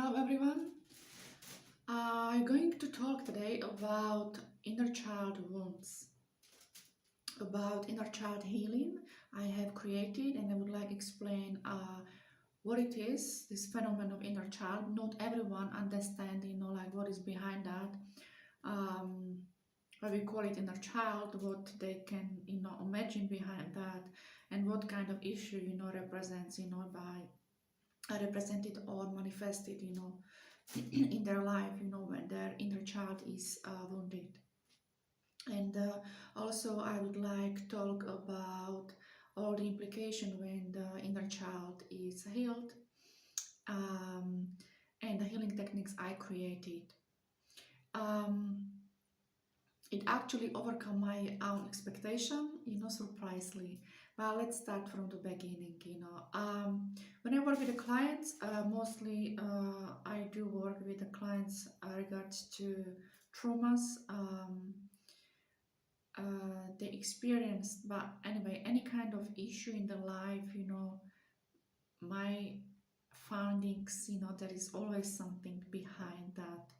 Hello everyone. I'm going to talk today about inner child wounds, about inner child healing I have created, and I would like to explain what it is, this phenomenon of inner child. Not everyone understands, like what is behind that. Um, why we call it inner child, what they can, imagine behind that, and what kind of issue, represents, by represented or manifested, in their life, when their inner child is wounded. And also, I would like to talk about all the implication when the inner child is healed, um, and the healing techniques I created. Um, it actually overcome my own expectation, surprisingly. Well, let's start from the beginning. When I work with the clients, mostly I do work with the clients regards to traumas they experienced. But anyway, any kind of issue in the life, my findings, there is always something behind that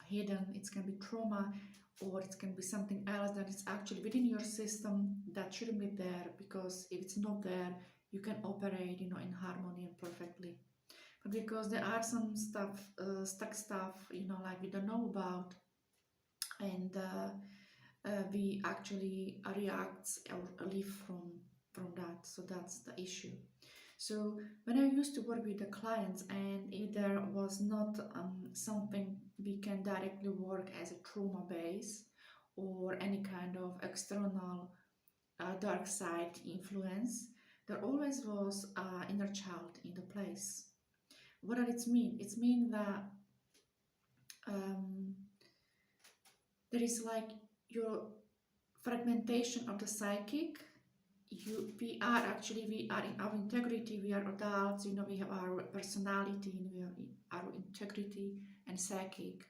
hidden. It can be trauma, or it can be something else that is actually within your system that shouldn't be there, because if it's not there, you can operate, in harmony and perfectly. But because there are some stuff, stuck stuff, like we don't know about, and we actually react or live from that. So that's the issue. So when I used to work with the clients, and if there was not something we can directly work as a trauma base or any kind of external dark side influence, there always was inner child in the place. What does it mean? It means that um, there is like your fragmentation of the psychic. We are in our integrity. We are adults, we have our personality, we have our integrity and psychic,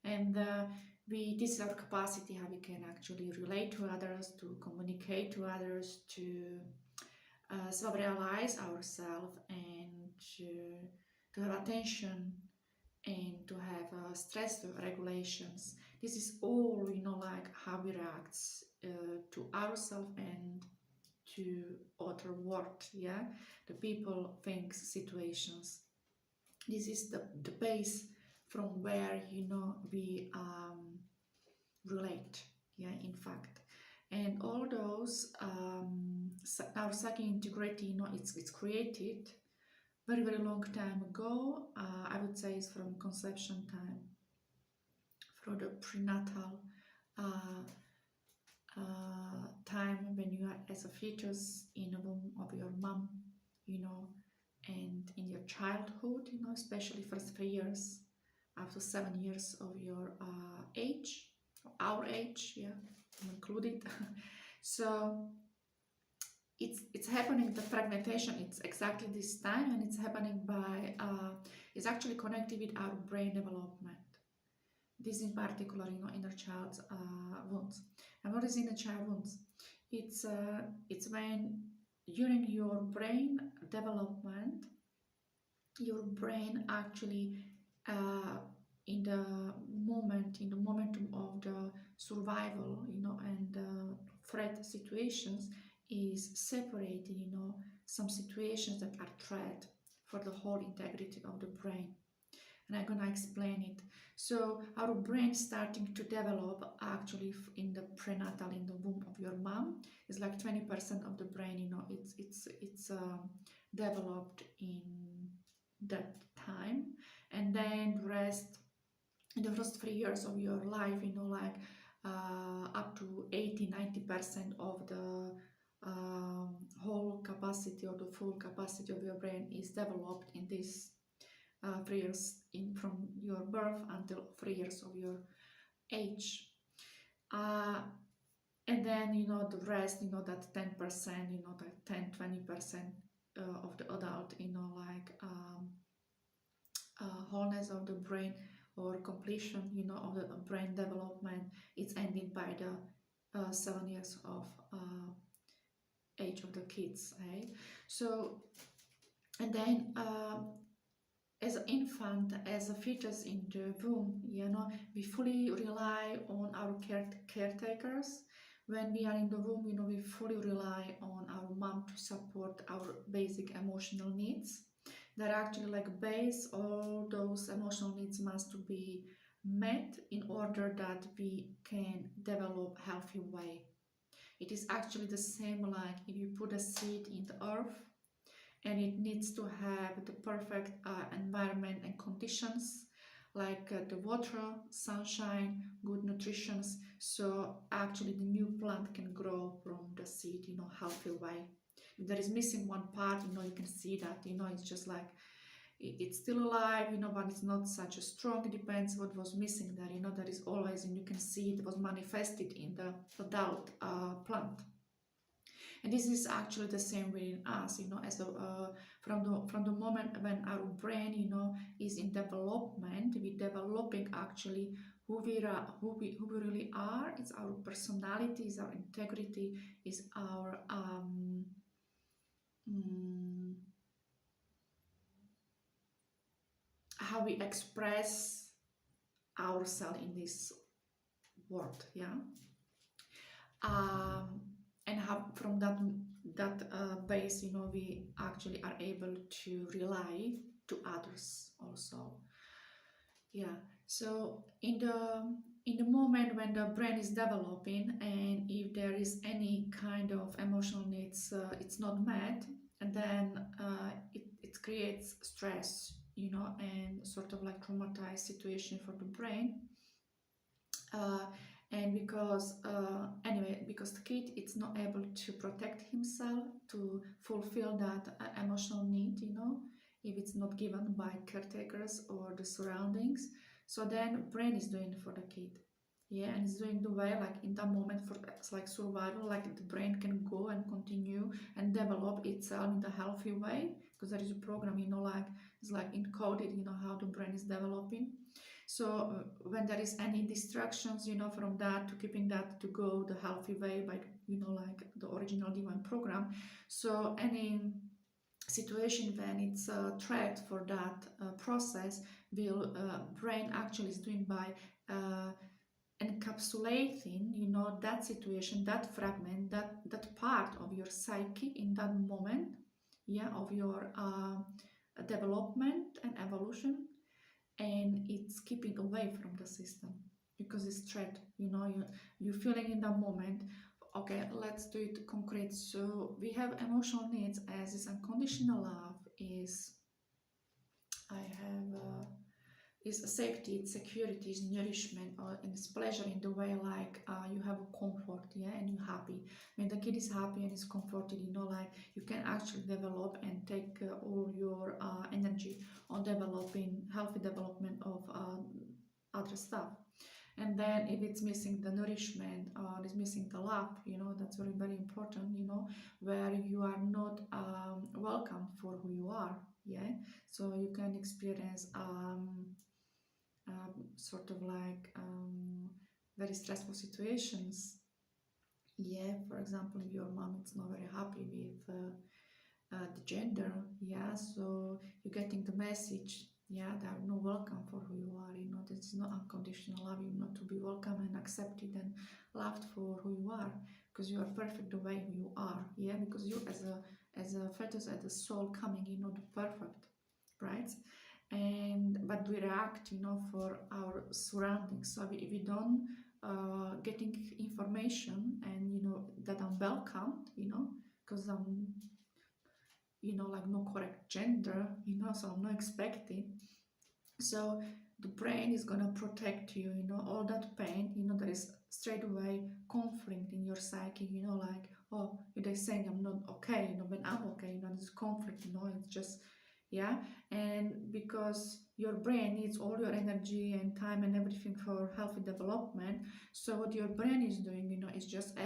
and we this is our capacity, how we can actually relate to others, to communicate to others, to self-realize ourselves, and to have attention, and to have stress regulations. This is all, like how we react to ourselves and to other world, yeah, the people, things, situations. This is the base from where, we relate, yeah, in fact. And all those our psychic integrity, it's created very very long time ago. I would say it's from conception time, from the prenatal uh, time when you are as a fetus in the womb of your mom, and in your childhood, especially first 3 years, up to 7 years of your age, our age, yeah, I'm included. So it's happening, the fragmentation, it's exactly this time, and it's happening by it's actually connected with our brain development. This in particular, inner child wounds. And what is inner child wounds? It's when during your brain development, your brain actually uh, in the momentum of the survival, and threat situations, is separating, some situations that are threat for the whole integrity of the brain. And I'm gonna explain it. So our brain starting to develop actually in the prenatal, in the womb of your mom, is like 20% of the brain. It's developed in that time, and then the rest in the first 3 years of your life, like up to 80-90% of the whole capacity or the full capacity of your brain is developed in this 3 years in from your birth until 3 years of your age. And then, the rest, that 10%, that 10-20% of the adult, like wholeness of the brain, or completion, of the brain development, it's ended by the 7 years of age of the kids, right? So, and then as an infant, as a fetus in the womb, we fully rely on our caretakers. When we are in the womb, we fully rely on our mom to support our basic emotional needs. They're actually like base, all those emotional needs must be met in order that we can develop healthy way. It is actually the same like if you put a seed in the earth, and it needs to have the perfect environment and conditions, like the water, sunshine, good nutrition, so actually the new plant can grow from the seed, healthy way. If there is missing one part, you can see that, it's just like it's still alive, but it's not such a strong. It depends what was missing there, there is always, and you can see it was manifested in the adult plant. And this is actually the same way in us, as from the moment when our brain, is in development, we developing actually who we really are. It's our personality, is our integrity, is our mm, how we express ourselves in this world, yeah. um, and how from that base, we actually are able to rely to others also, yeah. So in the moment when the brain is developing, and if there is any kind of emotional needs, it's not met, and then it creates stress, and sort of like traumatized situation for the brain. uh, and because the kid it's not able to protect himself to fulfill that emotional need, if it's not given by caretakers or the surroundings, so then brain is doing it for the kid, yeah, and it's doing the way like in that moment for it's like survival, like the brain can go and continue and develop itself in the healthy way, because there is a program, like it's like encoded, how the brain is developing. So when there is any distractions, from that to keeping that to go the healthy way by, like the original divine program. So any situation when it's a threat for that process, will brain actually is doing by uh, encapsulating, that situation, that fragment, that part of your psyche in that moment, yeah, of your development and evolution, and it's keeping away from the system because it's threat, you're feeling in that moment. Okay, let's do it concrete. So we have emotional needs as is unconditional love, is I have is safety, it's security, it's nourishment, and it's pleasure in the way like you have a comfort, yeah, and you're happy. When the kid is happy and is comforted, like you can actually develop and take all your energy on developing healthy development of other stuff. And then if it's missing the nourishment or it's missing the love, that's very very important, where you are not welcome for who you are, yeah. So you can experience sort of like very stressful situations, yeah. For example, your mom is not very happy with the gender, yeah, so you're getting the message, yeah, they are no welcome for who you are, this is not unconditional love, you're not to be welcome and accepted and loved for who you are, because you are perfect the way you are, yeah, because you as a fetus, as a soul coming, the perfect, right? And but we react, for our surroundings. So if we don't getting information, and that I'm welcomed, because I'm, like no correct gender, so I'm not expecting. So the brain is gonna protect you, all that pain, there is straight away conflict in your psyche, like, oh, they're saying I'm not okay, when I'm okay, there's conflict, it's just, yeah. And because your brain needs all your energy and time and everything for healthy development, so what your brain is doing, is just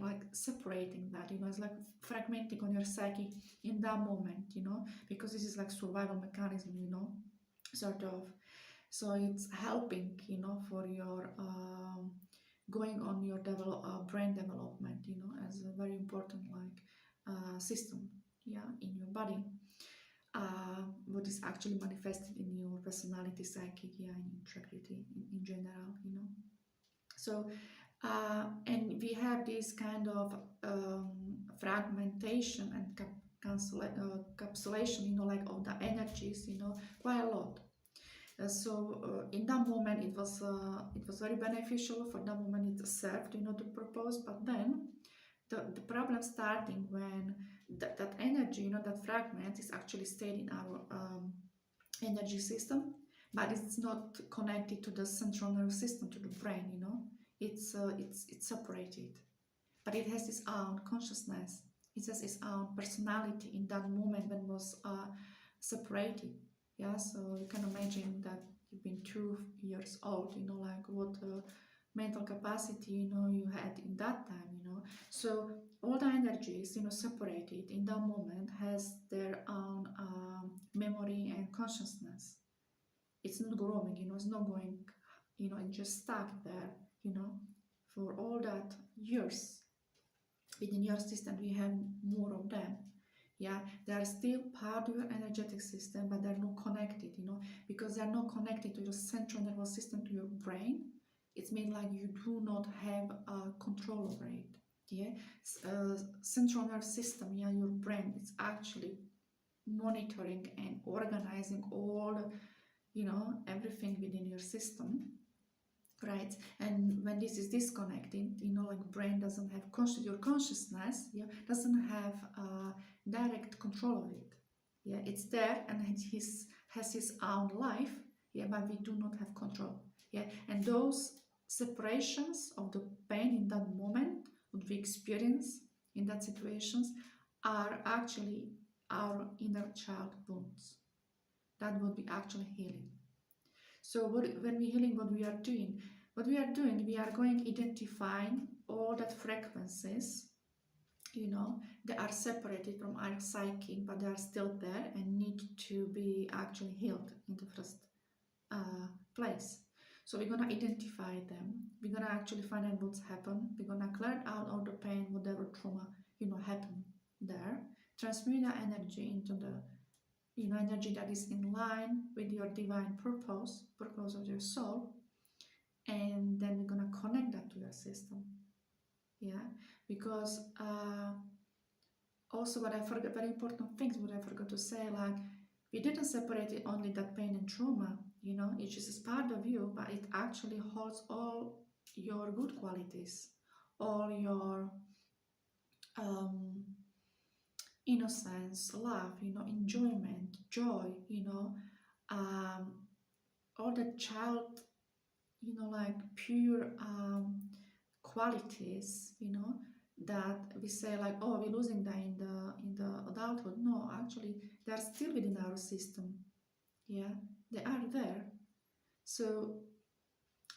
like separating that, it's like fragmenting on your psyche in that moment, because this is like survival mechanism, sort of. So it's helping, for your going on your brain development, as a very important like system, yeah, in your body. what is actually manifested in your personality, psychic, yeah, and integrity in general, you know. So and we have this kind of fragmentation and capsulation, you know, like of the energies, you know, quite a lot. So in that moment it was very beneficial. For that moment it served, you know, the purpose. But then the problem starting when that energy, you know, that fragment is actually stayed in our energy system, but it's not connected to the central nervous system, to the brain, you know. It's separated, but it has its own consciousness. It has its own personality in that moment when it was separated. Yeah, so you can imagine that you've been 2 years old, you know, like what mental capacity, you know, you had in that time, you know. So all the energies, you know, separated in that moment has their own memory and consciousness. It's not growing, you know, it's not going, you know, it's just stuck there, you know, for all that years. Within your system we have more of them. Yeah, they are still part of your energetic system, but they're not connected, you know, because they're not connected to your central nervous system, to your brain. It's mean like you do not have control over it. Yeah, central nervous system, yeah, your brain, it's actually monitoring and organizing all, you know, everything within your system, right? And when this is disconnected, you know, like brain doesn't have your consciousness, yeah, doesn't have direct control of it. Yeah, it's there and it has his own life, yeah, but we do not have control. Yeah, and those separations of the pain in that moment, what we experience in that situations, are actually our inner child wounds. That would be actually healing. So when we're healing, what we are doing? What we are doing, we are going identifying all that frequencies, you know, they are separated from our psyche, but they are still there and need to be actually healed in the first place. So we're gonna identify them. We're gonna actually find out what's happened. We're gonna clear out all the pain, whatever trauma, you know, happened there. Transmute that energy into the, you know, energy that is in line with your divine purpose of your soul, and then we're gonna connect that to your system. Yeah, because also what I forgot, very important things what I forgot to say, like we didn't separate it only that pain and trauma, you know, it just is part of you, but it actually holds all your good qualities, all your innocence, love, you know, enjoyment, joy, you know, all the child, you know, like pure qualities, you know, that we say like, oh, we're losing that in the adulthood. No, actually they're still within our system. Yeah, they are there. So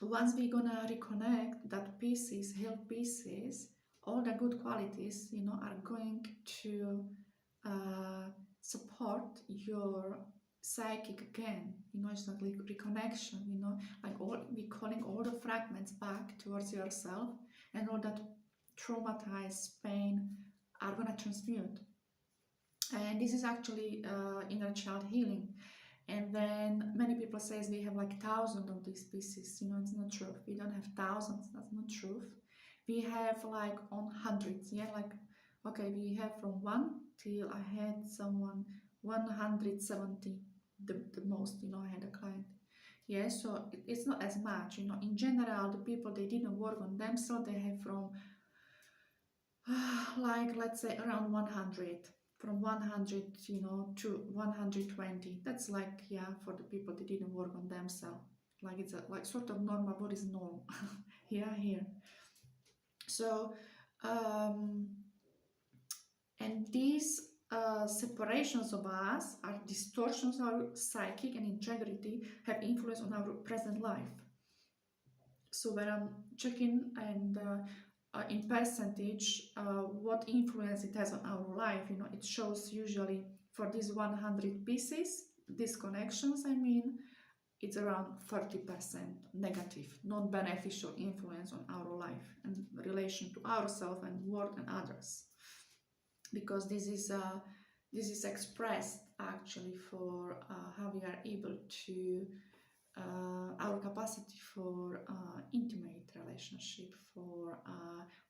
once we're gonna reconnect that pieces, healed pieces, all the good qualities, you know, are going to support your psychic again. You know, it's like reconnection, you know, like all we calling all the fragments back towards yourself, and all that traumatized pain are gonna transmute. And this is actually inner child healing. And then many people says we have like thousands of these pieces. You know, it's not true. We don't have thousands. That's not true. We have like on hundreds. Yeah, like okay, we have from 1 till I had someone 170, the most. You know, I had a client. Yeah, so it's not as much. You know, in general, the people they didn't work on themselves, they have from like let's say around 100, from 100, you know, to 120. That's like, yeah, for the people that didn't work on themselves, like it's a like sort of normal, what is normal. Yeah, here. So and these separations of us are distortions of our psychic and integrity, have influence on our present life. So when I'm checking and in percentage what influence it has on our life, you know, it shows usually for these 100 pieces, these connections, I mean, it's around 30% negative, non-beneficial influence on our life and relation to ourselves and world and others, because this is expressed actually for how we are able to our capacity for intimate relationship, for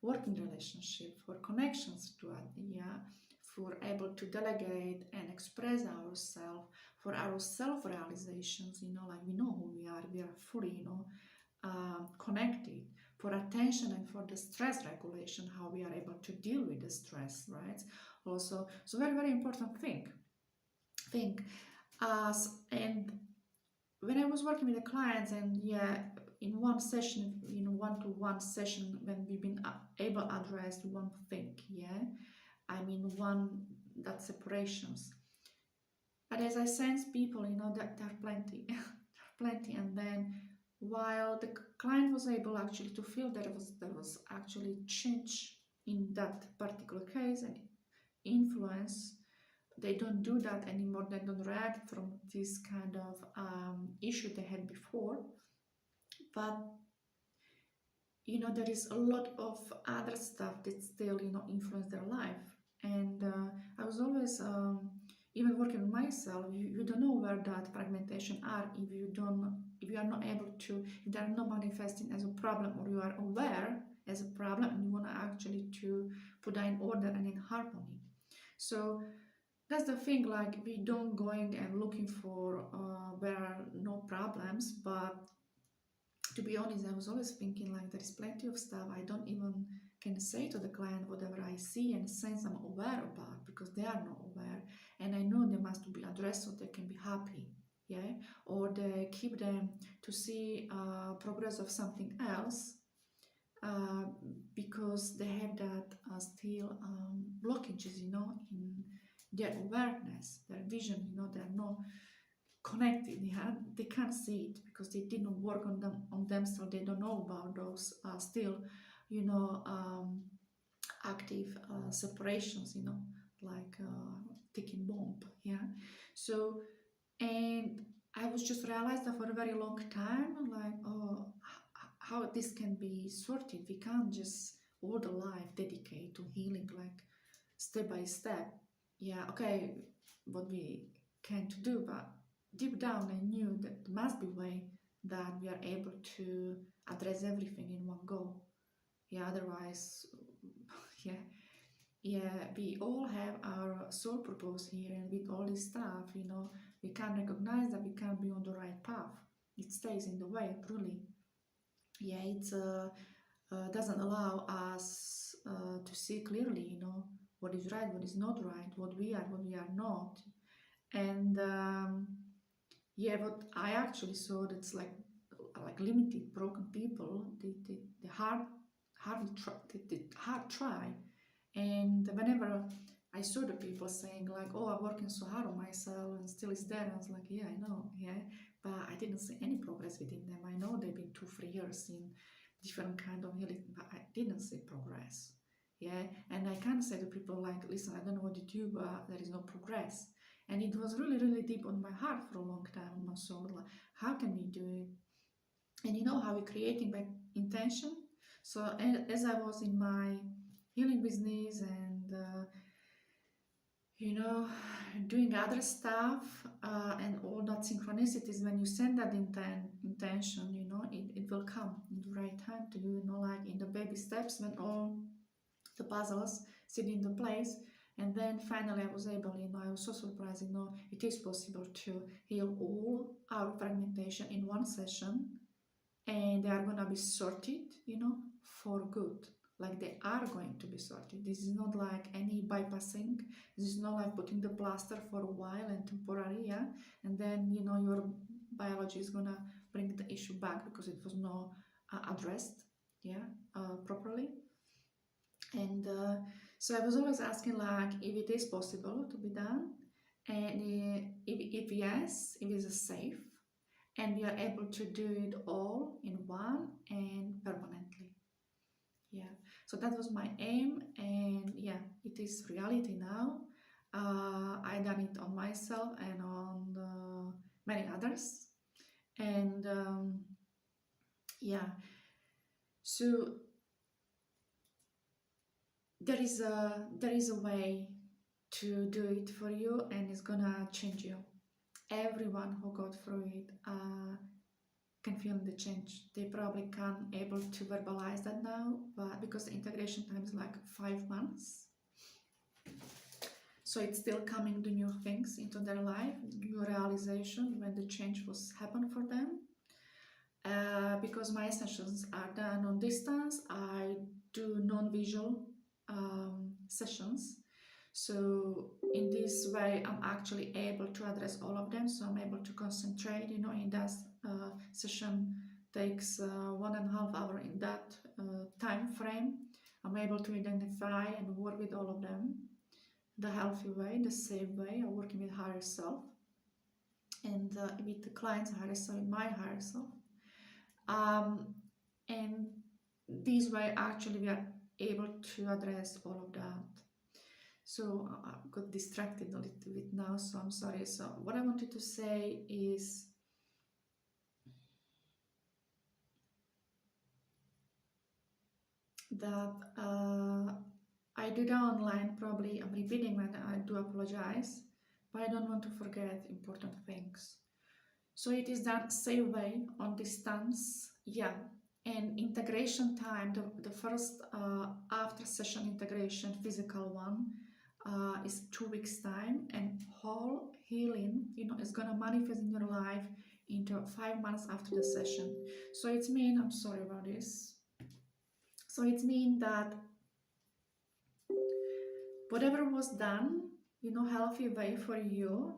working relationship, for connections to it, yeah, for able to delegate and express ourselves, for our self-realizations, you know, like we know who we are fully, you know, connected, for attention and for the stress regulation, how we are able to deal with the stress, right? Also, so very, very important thing. And when I was working with the clients, and yeah, in one session, in one-to-one session, when we've been able to address one thing, yeah, I mean one that separations. But as I sense people, you know, that there are plenty, there are plenty, and then while the client was able actually to feel that there was actually change in that particular case and influence, they don't do that anymore, they don't react from this kind of issue they had before, but you know there is a lot of other stuff that still, you know, influence their life. And I was always even working on myself, you don't know where that fragmentation are if you are not able to, if they are not manifesting as a problem, or you are aware as a problem and you want to actually to put that in order and in harmony. So that's the thing, like we don't going and looking for where are no problems, but to be honest, I was always thinking like there is plenty of stuff I don't even can say to the client whatever I see and sense I'm aware about, because they are not aware, and I know they must be addressed so they can be happy, yeah, or they keep them to see progress of something else, uh, because they have that still blockages, you know, in their awareness, their vision, you know, they're not connected, yeah? They can't see it because they didn't work on them, so they don't know about those still, you know, active separations, you know, like ticking bomb, yeah. So, and I was just realized that for a very long time, like, oh, how this can be sorted. We can't just all the life dedicate to healing, like step by step. Yeah, okay, what we can to do, but deep down I knew that there must be a way that we are able to address everything in one go. Yeah, otherwise, yeah, yeah, we all have our soul purpose here, and with all this stuff, you know, we can't recognize that we can't be on the right path. It stays in the way, truly. Yeah, it doesn't allow us to see clearly, you know, what is right, what is not right, what we are not. And yeah, what I actually saw, that's like limited, broken people, the hard try. And whenever I saw the people saying like, "Oh, I'm working so hard on myself and still is there," I was like, "Yeah, I know, yeah," but I didn't see any progress within them. I know they've been 2-3 years in different kind of healing, but I didn't see progress. Yeah, and I can't say to people like, "Listen, I don't know what to do, but there is no progress." And it was really, really deep on my heart for a long time, on my soul. Like, how can we do it? And you know how we're creating by intention. So as I was in my healing business and you know, doing other stuff and all that synchronicities, when you send that intention, you know, it will come in the right time to you, you know, like in the baby steps when all the puzzles sit into place. And then finally I was able, you know, I was so surprised, you know, it is possible to heal all our fragmentation in one session, and they are going to be sorted, you know, for good. Like they are going to be sorted. This is not like any bypassing. This is not like putting the plaster for a while and temporary, yeah, and then, you know, your biology is gonna bring the issue back because it was not addressed, yeah, properly. And so I was always asking like if it is possible to be done, and if yes, if it is safe, and we are able to do it all in one and permanently. Yeah, so that was my aim, and yeah, it is reality now. I done it on myself and on many others, and yeah, so there is a way to do it for you, and it's gonna change you. Everyone who got through it can feel the change. They probably can't able to verbalize that now, but because the integration time is like 5 months, so it's still coming the new things into their life, new realization when the change was happened for them. Because my sessions are done on distance, I do non-visual sessions. So in this way, I'm actually able to address all of them. So I'm able to concentrate, in that session takes 1.5 hours in that time frame. I'm able to identify and work with all of them the healthy way, the safe way. I'm working with higher self and with the clients' higher self, my higher self. And this way, actually, we are able to address all of that. So I got distracted a little bit now, so I'm sorry. So what I wanted to say is that I do that online, probably I'm repeating when I do apologize, but I don't want to forget important things. So it is done same way on distance, yeah. And integration time, the first after session integration, physical one, is 2 weeks time, and whole healing, is gonna manifest in your life into 5 months after the session. So it means, I'm sorry about this. So it means that whatever was done, healthy way for you,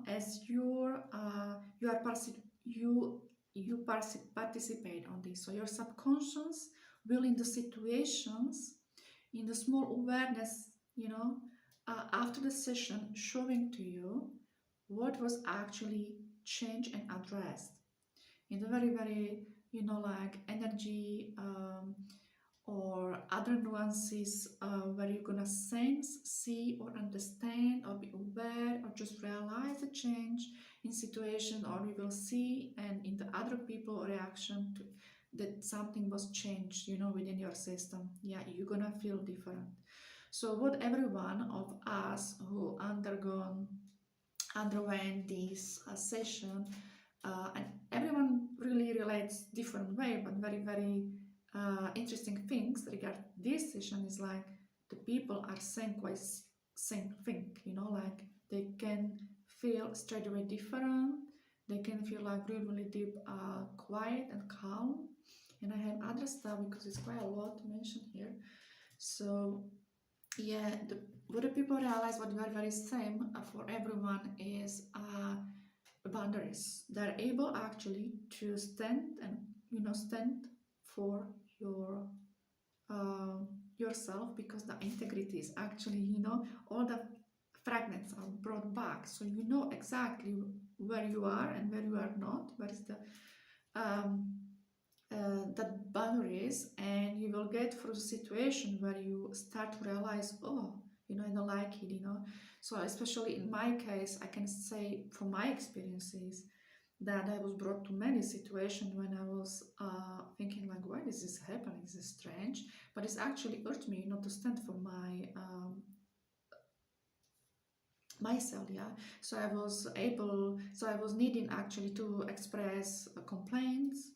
as you are participate on this. So your subconscious will in the situations, in the small awareness, after the session, showing to you what was actually changed and addressed in the very, very, like energy, or other nuances where you're gonna sense, see, or understand, or be aware, or just realize a change in situation, or you will see and in the other people reaction to that something was changed, within your system. Yeah, you're gonna feel different. So what every one of us who underwent this session, and everyone really relates different way, but very, very interesting things regarding this session is like the people are saying quite same thing, like they can feel straight away different. They can feel like really, really deep, quiet and calm. And I have other stuff because it's quite a lot to mention here. So yeah, what the people realize, what very, very same for everyone is boundaries. They're able actually to stand and stand for your yourself, because the integrity is actually, all the fragments are brought back, so you know exactly where you are and where you are not, where is the that boundaries, and you will get through the situation where you start to realize, oh, I don't like it, so especially in my case, I can say from my experiences that I was brought to many situations when I was thinking like, why is this happening? Is this strange? But it's actually hurt me not to stand for my myself. Yeah, so I was needing actually to express complaints,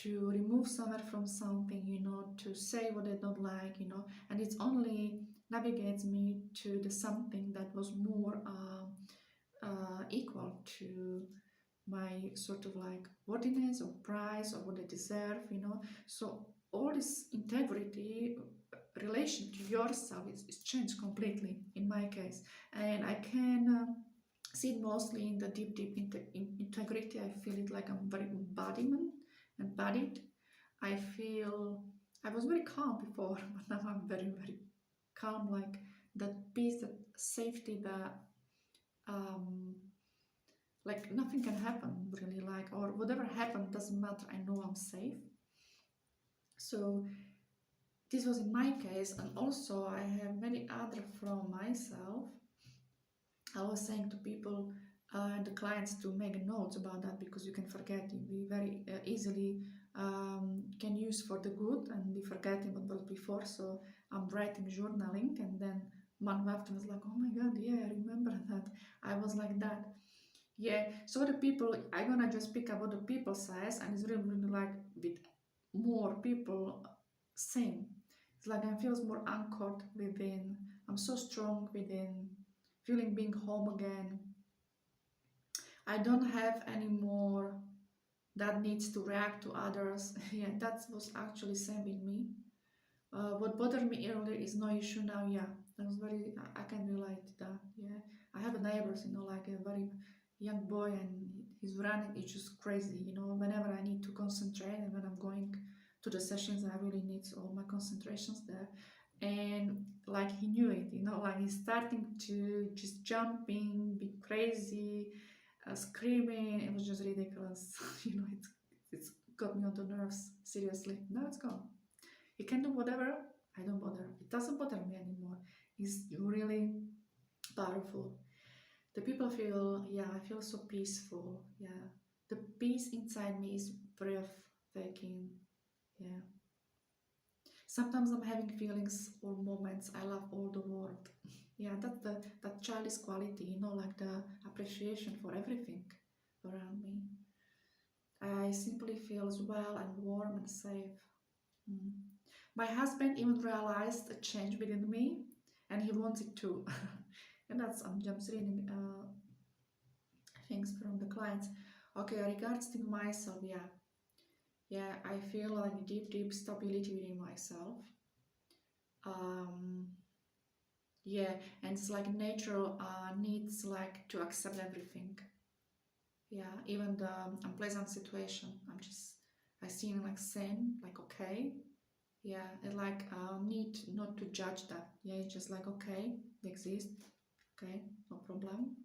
to remove somewhere from something, to say what I don't like, and it only navigates me to the something that was more equal to my sort of like worthiness or price or what I deserve, So all this integrity relation to yourself is changed completely in my case, and I can see it mostly in the deep integrity. I feel it like I'm very embodied. I feel I was very calm before, but now I'm very, very calm, like that peace, that safety, that like nothing can happen really, like, or whatever happened doesn't matter, I know I'm safe. So this was in my case, and also I have many other from myself. I was saying to people and the clients to make notes about that, because you can forget it. We very easily can use for the good and be forgetting what was before. So I'm writing, journaling, and then month after, I was like, oh my god, yeah, I remember that. I was like that. Yeah, so the people, I'm gonna just pick up what the people says, and it's really, really like with more people, same. It's like I feel more anchored within. I'm so strong within, feeling being home again. I don't have any more that needs to react to others. Yeah, that was actually same with me. What bothered me earlier is no issue now. Yeah, that was very. I can relate to that. Yeah, I have a neighbors, like a very young boy, and he's running. It's just crazy. Whenever I need to concentrate, and when I'm going to the sessions, I really need all my concentrations there. And like he knew it. Like he's starting to just jumping, be crazy, screaming. It was just ridiculous. It's got me on the nerves. Seriously, now it's gone. You can do whatever. I don't bother. It doesn't bother me anymore. It's really powerful. The people feel, yeah, I feel so peaceful. Yeah. The peace inside me is breathtaking. Yeah. Sometimes I'm having feelings or moments I love all the world. Yeah, that's that childish quality, like the appreciation for everything around me. I simply feels well and warm and safe. Mm. My husband even realized a change within me, and he wanted to. And I'm just reading things from the clients. Okay, regards to myself, yeah, I feel like deep stability within myself. Um, yeah, and it's like natural needs like to accept everything. Yeah, even the unpleasant situation. I see it like same, like okay. Yeah, and like need not to judge that. Yeah, it's just like okay, they exist. Okay, no problem.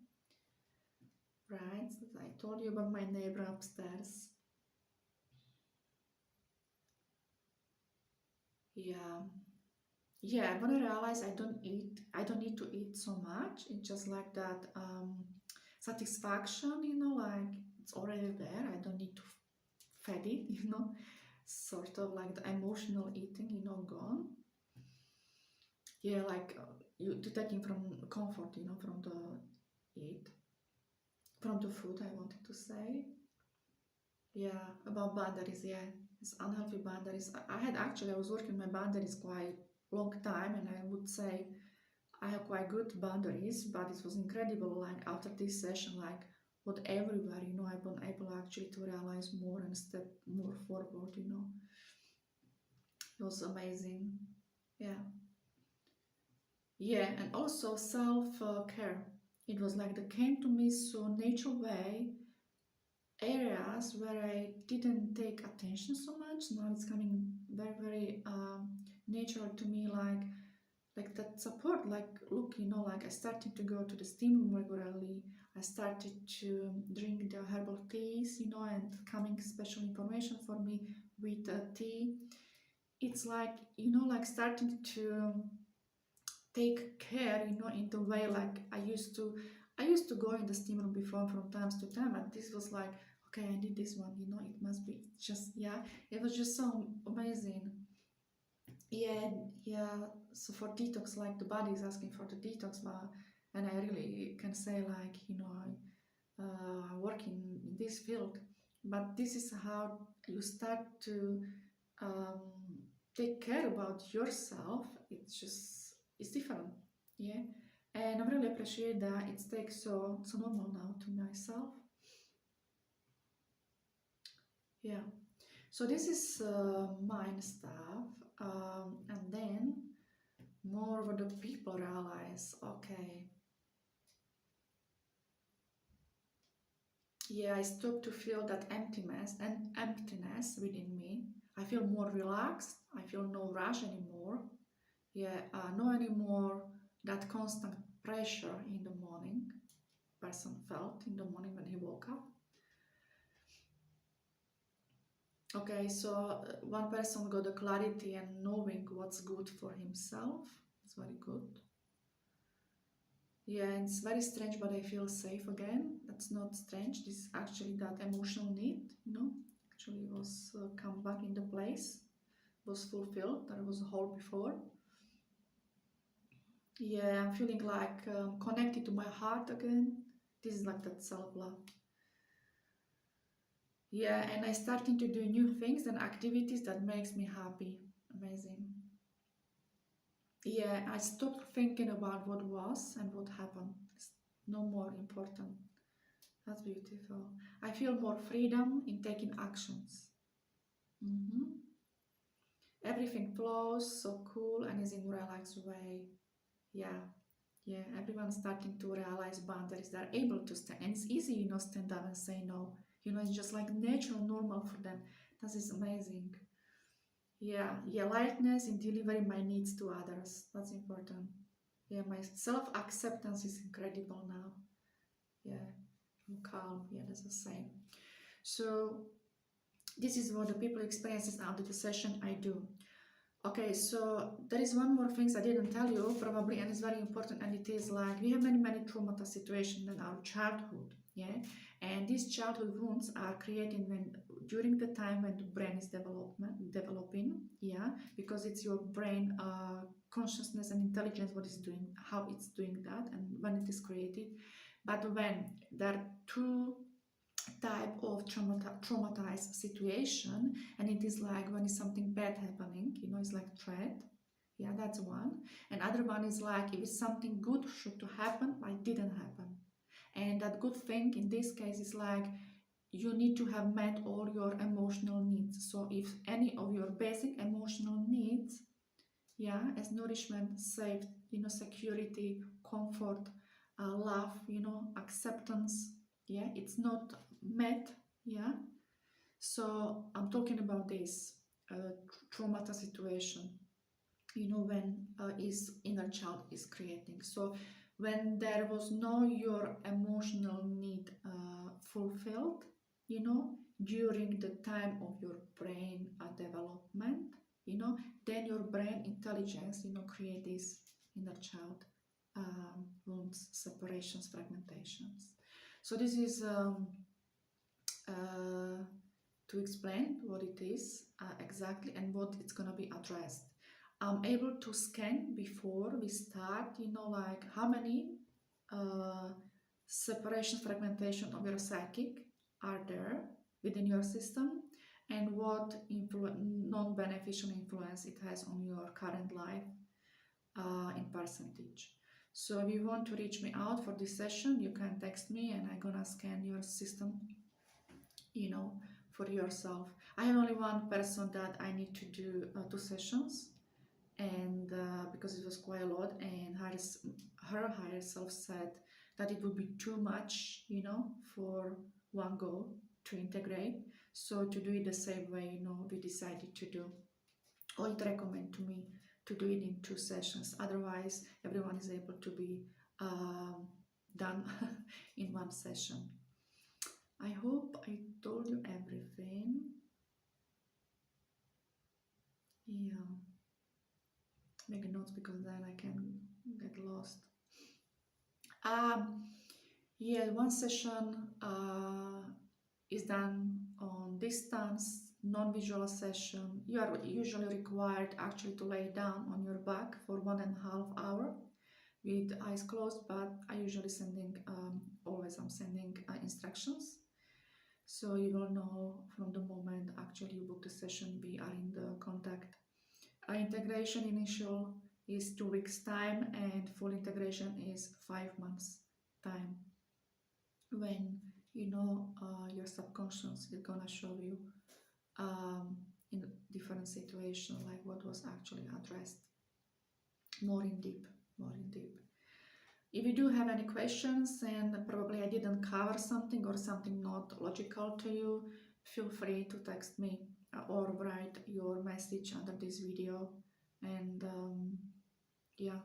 Right, so I told you about my neighbor upstairs. Yeah, yeah. When I realize I don't need to eat so much. It's just like that satisfaction. Like it's already there. I don't need to fed it. Sort of like the emotional eating. Gone. Yeah, like you to taking from comfort. From the eat. From the food, I wanted to say. Yeah, about boundaries, yeah. It's unhealthy boundaries. I was working my boundaries quite long time, and I would say I have quite good boundaries, but it was incredible, like after this session, like what everywhere, I've been able actually to realize more and step more forward. It was amazing. Yeah. Yeah, and also self-care. It was like they came to me so natural way, areas where I didn't take attention so much. Now it's coming very, very natural to me, like that support. Like look, like I started to go to the steam room regularly. I started to drink the herbal teas, and coming special information for me with tea. It's like like starting to take care, in the way like I used to go in the steam room before from times to time, and this was like, okay, I need this one, it must be just, yeah, it was just so amazing. Yeah, yeah. So for detox, like the body is asking for the detox, and I really can say like, I work in this field, but this is how you start to um, take care about yourself. It's different. Yeah, and I really appreciate that it takes so normal now to myself. Yeah, so this is mine stuff, and then more what the people realize. Okay, yeah, I stop to feel that emptiness within me. I feel more relaxed. I feel no rush anymore. Yeah, no anymore that constant pressure in the morning. Person felt in the morning when he woke up. Okay, so one person got the clarity and knowing what's good for himself. It's very good. Yeah, it's very strange, but I feel safe again. That's not strange. This is actually that emotional need. Actually was come back into place, was fulfilled. There was a hole before. Yeah, I'm feeling like connected to my heart again. This is like that self-love. Yeah, and I starting to do new things and activities that makes me happy. Amazing. Yeah, I stopped thinking about what was and what happened. It's no more important. That's beautiful. I feel more freedom in taking actions. Mhm. Everything flows so cool and is in relaxed way. Yeah, yeah. Everyone's starting to realize boundaries. They're able to stand, and it's easy, stand up and say no. It's just like natural, normal for them. That is amazing. Yeah, yeah. Lightness in delivering my needs to others. That's important. Yeah, my self acceptance is incredible now. Yeah, I'm calm. Yeah, that's the same. So this is what the people experiences after the session I do. Okay, so there is one more thing I didn't tell you probably, and it's very important, and it is like we have many traumatic situations in our childhood, yeah, and these childhood wounds are created when during the time when the brain is developing, yeah, because it's your brain consciousness and intelligence what is doing, how it's doing that, and when it is created. But when there are two type of traumatized situation, and it is like when is something bad happening, it's like threat. Yeah, that's one. And other one is like if it's something good should to happen but didn't happen, and that good thing in this case is like you need to have met all your emotional needs. So if any of your basic emotional needs, yeah, as nourishment, safe, security, comfort, love, acceptance, yeah, it's not met, yeah. So I'm talking about this traumatic situation, when his inner child is creating. So when there was no your emotional need fulfilled, during the time of your brain development, then your brain intelligence, create this inner child wounds, separations, fragmentations. So this is uh, to explain what it is exactly and what it's going to be addressed. I'm able to scan before we start, like how many uh, separation, fragmentation of your psychic are there within your system, and what non-beneficial influence it has on your current life in percentage. So if you want to reach me out for this session, you can text me and I'm gonna scan your system, for yourself. I have only one person that I need to do 2 sessions, and because it was quite a lot, and her higher self said that it would be too much, for one go to integrate. So to do it the same way, we decided to do, or it recommend to me to do it in 2 sessions. Otherwise, everyone is able to be done in one session. I hope I told you everything. Yeah, make notes because then I can get lost. Um, yeah, one session is done on distance, non-visual session. You are usually required actually to lay down on your back for 1.5 hours with eyes closed, but I usually always I'm sending instructions. So you will know from the moment actually you book the session, we are in the contact. Integration initial is 2 weeks time, and full integration is 5 months time. When your subconscious is gonna show you in different situation like what was actually addressed more in deep. If you do have any questions and probably I didn't cover something or something not logical to you, feel free to text me or write your message under this video, and yeah,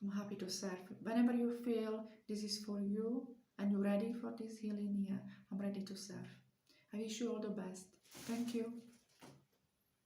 I'm happy to serve. Whenever you feel this is for you and you're ready for this healing, yeah, I'm ready to serve. I wish you all the best. Thank you.